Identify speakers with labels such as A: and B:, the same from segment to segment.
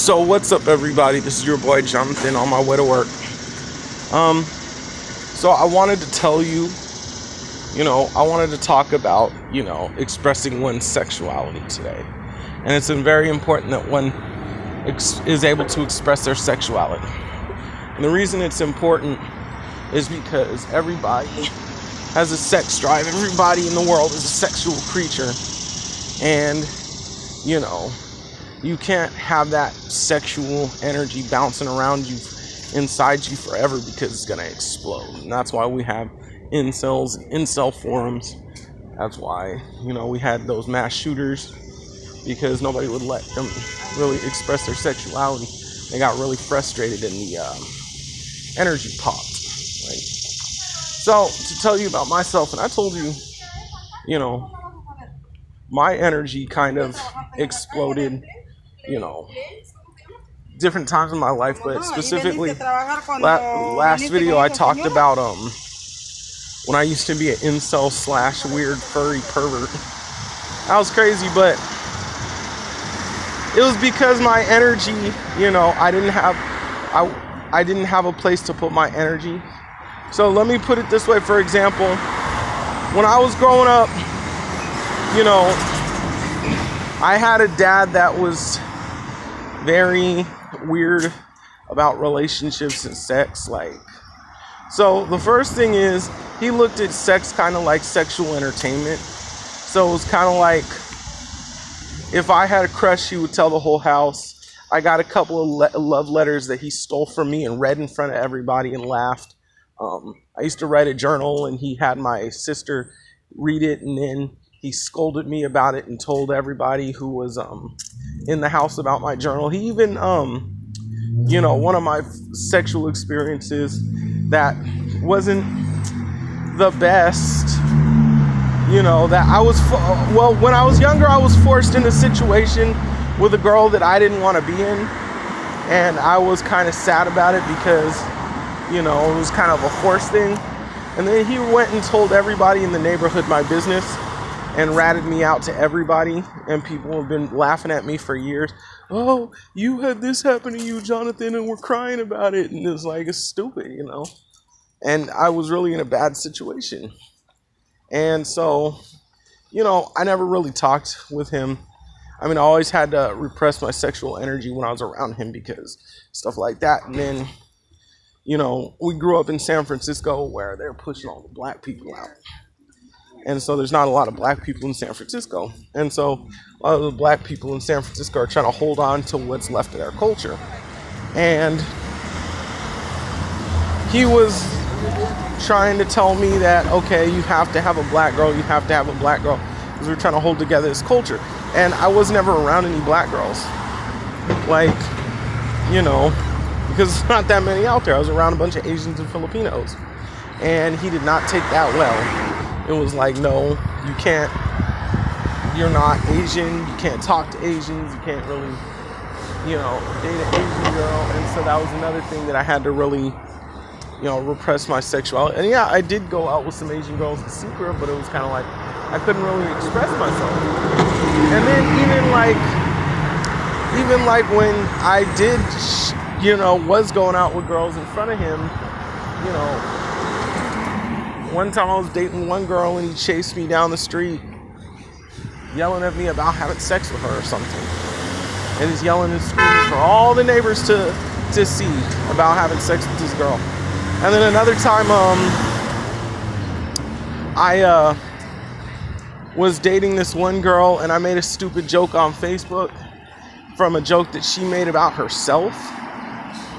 A: So what's up, everybody? This is your boy Jonathan on my way to work. So I wanted to tell you, I wanted to talk about, expressing one's sexuality today. And it's very important that one is able to express their sexuality. And the reason it's important is because everybody has a sex drive. Everybody in the world is a sexual creature. And, you can't have that sexual energy bouncing around you inside you forever because it's going to explode. And that's why we have incels and incel forums. That's why, we had those mass shooters, because nobody would let them really express their sexuality. They got really frustrated and the energy popped. Right? So to tell you about myself, and I told you, my energy kind of exploded, different times in my life, but specifically last video I talked about when I used to be an incel / weird furry pervert. That was crazy, but it was because my energy, I didn't have a place to put my energy. So let me put it this way. For example, when I was growing up, I had a dad that was very weird about relationships and sex. So the first thing is, he looked at sex kind of like sexual entertainment. So it was kind of like, if I had a crush, he would tell the whole house. I got a couple of love letters that he stole from me and read in front of everybody and laughed. I used to write a journal, and he had my sister read it, and then he scolded me about it and told everybody who was in the house about my journal. He even, one of my sexual experiences that wasn't the best, that I was, when I was younger, I was forced in a situation with a girl that I didn't want to be in. And I was kind of sad about it because, it was kind of a forced thing. And then he went and told everybody in the neighborhood my business and ratted me out to everybody, and people have been laughing at me for years. Oh, you had this happen to you, Jonathan, and we're crying about it. And it's like, it's stupid, And I was really in a bad situation. And so, I never really talked with him. I mean, I always had to repress my sexual energy when I was around him because stuff like that. And then, we grew up in San Francisco where they're pushing all the black people out. And so there's not a lot of black people in San Francisco. And so a lot of the black people in San Francisco are trying to hold on to what's left of their culture. And he was trying to tell me that, okay, you have to have a black girl, because we're trying to hold together this culture. And I was never around any black girls. Because there's not that many out there. I was around a bunch of Asians and Filipinos. And he did not take that well. It was like, no, you can't, you're not Asian, you can't talk to Asians, you can't really, date an Asian girl. And so that was another thing that I had to really, repress my sexuality. And yeah, I did go out with some Asian girls in secret, but it was kind of like, I couldn't really express myself. And then even like when I did, was going out with girls in front of him, one time I was dating one girl and he chased me down the street yelling at me about having sex with her or something. And he's yelling and screaming for all the neighbors to see about having sex with this girl. And then another time I was dating this one girl and I made a stupid joke on Facebook from a joke that she made about herself.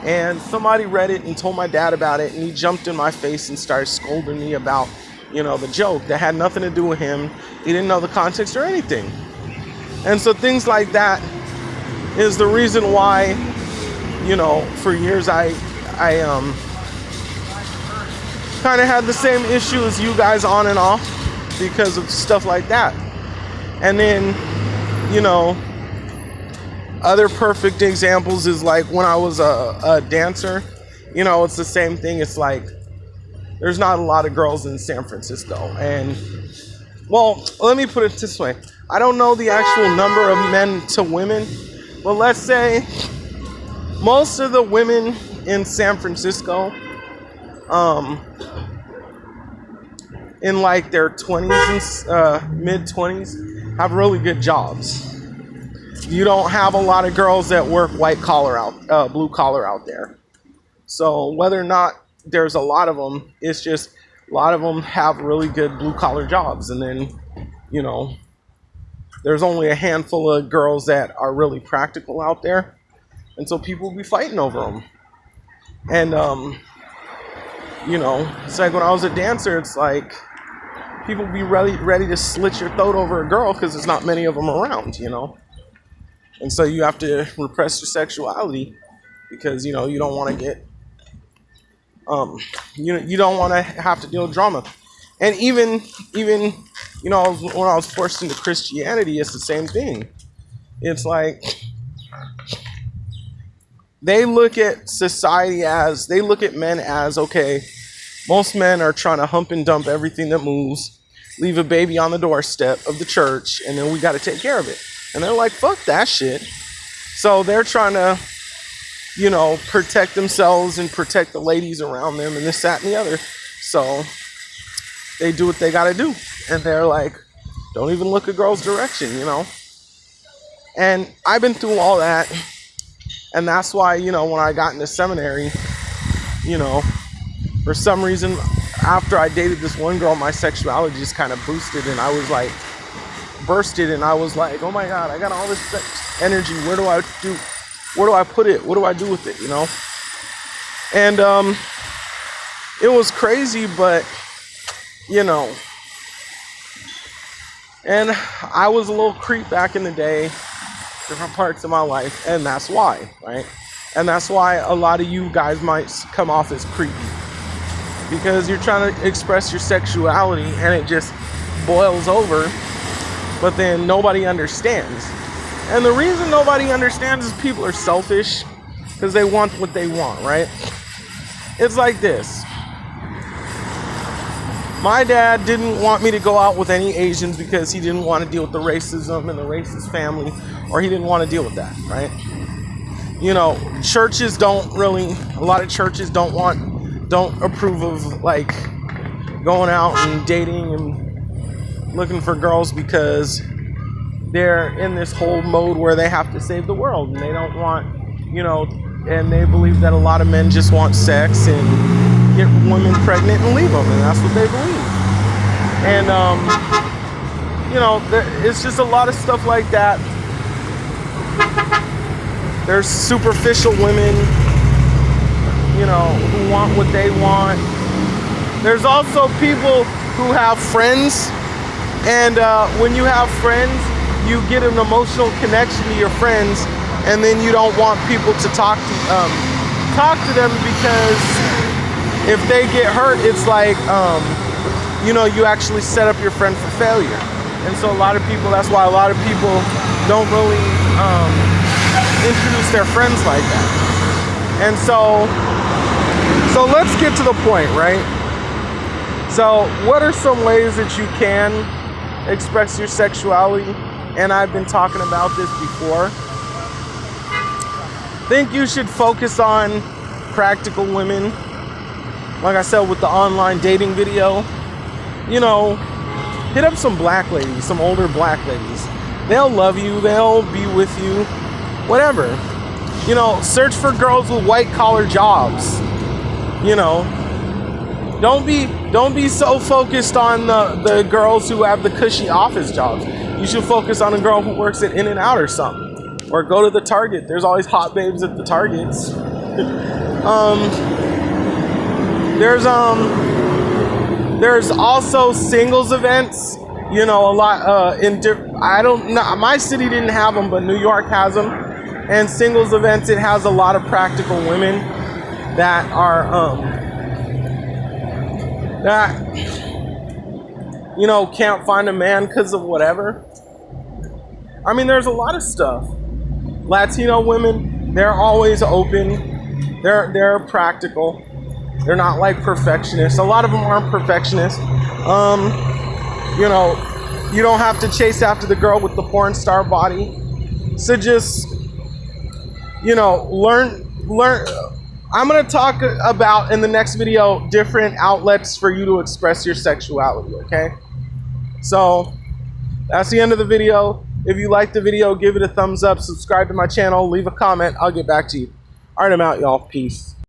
A: And somebody read it and told my dad about it, and he jumped in my face and started scolding me about, the joke that had nothing to do with him. He didn't know the context or anything. And so things like that is the reason why, for years I kind of had the same issue as you guys on and off because of stuff like that. And then, other perfect examples is like when I was a dancer, it's the same thing. It's like, there's not a lot of girls in San Francisco. And, well, let me put it this way. I don't know the actual number of men to women, but let's say most of the women in San Francisco, in like their 20s and mid 20s, have really good jobs. You don't have a lot of girls that work blue collar out there. So whether or not there's a lot of them, it's just a lot of them have really good blue collar jobs, and then, you know, there's only a handful of girls that are really practical out there, and so people be fighting over them. And you know, it's like when I was a dancer, it's like people be ready to slit your throat over a girl because there's not many of them around, you know. And so you have to repress your sexuality because, you know, you don't want to get you don't want to have to deal with drama. And even you know, when I was forced into Christianity, it's the same thing. It's like they look at men as, okay, most men are trying to hump and dump everything that moves, leave a baby on the doorstep of the church, and then we got to take care of it. And they're like, fuck that shit. So they're trying to, you know, protect themselves and protect the ladies around them and this, that, and the other. So they do what they got to do. And they're like, don't even look a girl's direction, you know. And I've been through all that. And that's why, you know, when I got into seminary, you know, for some reason, after I dated this one girl, my sexuality just kind of bursted, and I was like, oh my God, I got all this sex energy. Where do I put it? What do I do with it, you know? And it was crazy, but, you know, and I was a little creep back in the day, different parts of my life, and that's why, right? And that's why a lot of you guys might come off as creepy, because you're trying to express your sexuality and it just boils over, but then nobody understands. And the reason nobody understands is people are selfish because they want what they want, right? It's like this. My dad didn't want me to go out with any Asians because he didn't want to deal with the racism and the racist family, or he didn't want to deal with that, right? You know, a lot of churches don't approve of like going out and dating and looking for girls because they're in this whole mode where they have to save the world, and they don't want, you know, and they believe that a lot of men just want sex and get women pregnant and leave them, and that's what they believe. And you know, it's just a lot of stuff like that. There's superficial women, you know, who want what they want. There's also people who have friends, and when you have friends, you get an emotional connection to your friends, and then you don't want people to talk to them, because if they get hurt, it's like, you know, you actually set up your friend for failure. And so that's why a lot of people don't really introduce their friends like that. And so let's get to the point, right? So what are some ways that you can express your sexuality? And I've been talking about this before. I think you should focus on practical women. Like I said, with the online dating video, you know, hit up some black ladies, some older black ladies. They'll love you, they'll be with you, whatever. You know, search for girls with white collar jobs. You know, don't be so focused on the girls who have the cushy office jobs. You should focus on a girl who works at In-N-Out or something, or go to the Target. There's always hot babes at the Targets. There's also singles events. You know, a lot I don't know, my city didn't have them, but New York has them. And singles events, it has a lot of practical women that are that, you know, can't find a man because of whatever. I mean, there's a lot of stuff. Latino women, they're always open. They're practical. They're not like perfectionists. A lot of them aren't perfectionists. You know, you don't have to chase after the girl with the porn star body. So just, you know, learn learn. I'm going to talk about in the next video different outlets for you to express your sexuality, okay? So that's the end of the video. If you liked the video, give it a thumbs up, subscribe to my channel, leave a comment. I'll get back to you. All right, I'm out, y'all. Peace.